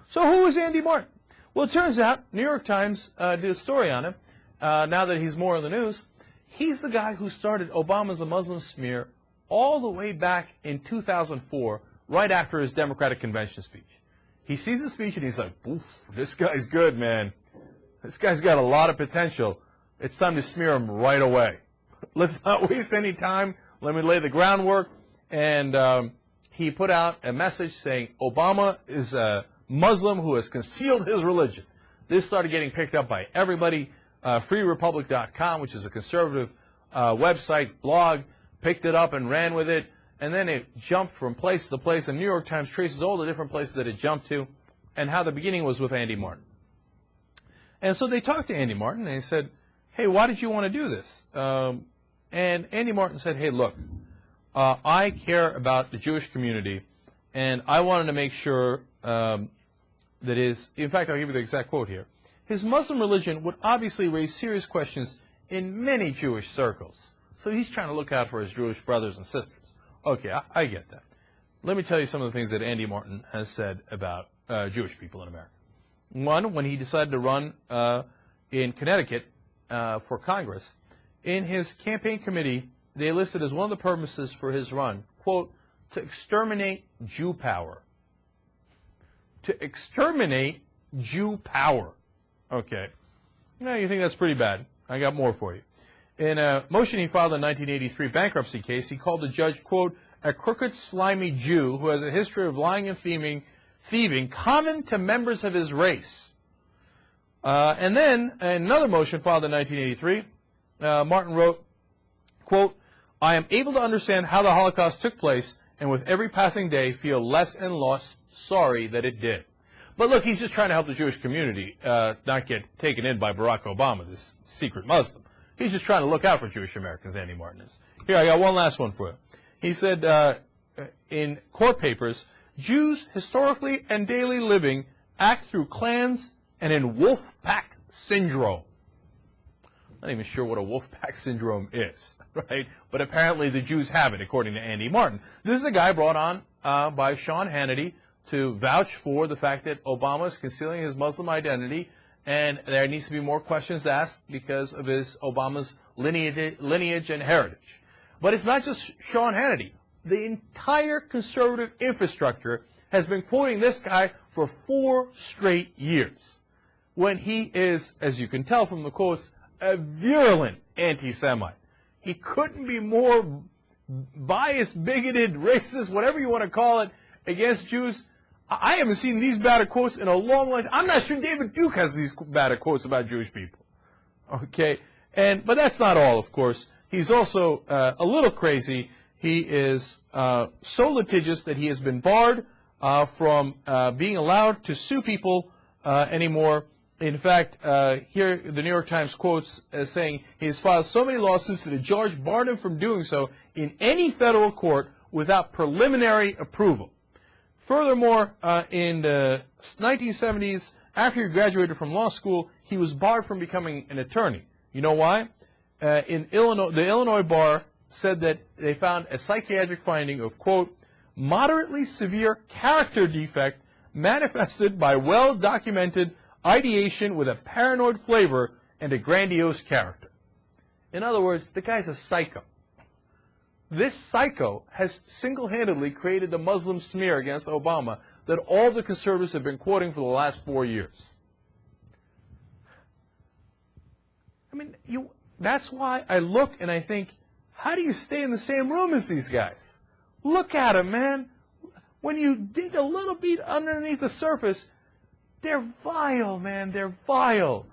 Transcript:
So who is Andy Martin? Well, it turns out New York Times did a story on him. Now that he's more in the news, he's the guy who started Obama's a Muslim smear all the way back in 2004, right after his Democratic convention speech. He sees the speech and he's like, oof, this guy's good, man. This guy's got a lot of potential. It's time to smear him right away. Let's not waste any time. Let me lay the groundwork. And he put out a message saying Obama is a Muslim who has concealed his religion. This started getting picked up by everybody. FreeRepublic.com, which is a conservative website, blog, picked it up and ran with it. And then it jumped from place to place. And New York Times traces all the different places that it jumped to and how the beginning was with Andy Martin. And so they talked to Andy Martin and they said, hey, why did you want to do this? And Andy Martin said, hey, look, I care about the Jewish community, and I wanted to make sure that in fact, I'll give you the exact quote here. His Muslim religion would obviously raise serious questions in many Jewish circles. So he's trying to look out for his Jewish brothers and sisters. Okay, I get that. Let me tell you some of the things that Andy Martin has said about Jewish people in America. One, when he decided to run in Connecticut for Congress, in his campaign committee, they listed as one of the purposes for his run, quote, to exterminate Jew power. To exterminate Jew power. Okay. Now, you think that's pretty bad. I got more for you. In a motion he filed in 1983 bankruptcy case, he called the judge, quote, a crooked, slimy Jew who has a history of lying and thieving common to members of his race. And then, in another motion filed in 1983, Martin wrote, quote, I am able to understand how the Holocaust took place, and with every passing day feel less and less sorry that it did. But look, he's just trying to help the Jewish community not get taken in by Barack Obama, this secret Muslim. He's just trying to look out for Jewish Americans, Andy Martin is. Here, I got one last one for you. He said in court papers, Jews historically and daily living act through clans and in wolf pack syndrome. I'm not even sure what a wolf pack syndrome is, right? But apparently the Jews have it, according to Andy Martin. This is a guy brought on by Sean Hannity to vouch for the fact that Obama is concealing his Muslim identity, and there needs to be more questions asked because of Obama's lineage and heritage. But it's not just Sean Hannity. The entire conservative infrastructure has been quoting this guy for 4 straight years, when he is, as you can tell from the quotes, a virulent anti-Semite. He couldn't be more biased, bigoted, racist, whatever you want to call it, against Jews. I haven't seen these bad quotes in a long time. I'm not sure David Duke has these bad quotes about Jewish people. Okay, but that's not all, of course. He's also a little crazy. He is so litigious that he has been barred from being allowed to sue people anymore. In fact, here the New York Times quotes as saying he has filed so many lawsuits that a judge barred him from doing so in any federal court without preliminary approval. Furthermore, in the 1970s, after he graduated from law school, he was barred from becoming an attorney. You know why? In Illinois, the Illinois bar said that they found a psychiatric finding of, quote, moderately severe character defect manifested by well-documented ideation with a paranoid flavor and a grandiose character. In other words, the guy's a psycho. This psycho has single-handedly created the Muslim smear against Obama that all the conservatives have been quoting for the last 4 years. I mean, that's why I look and I think, how do you stay in the same room as these guys? Look at them, man. When you dig a little bit underneath the surface, they're vile, man. They're vile.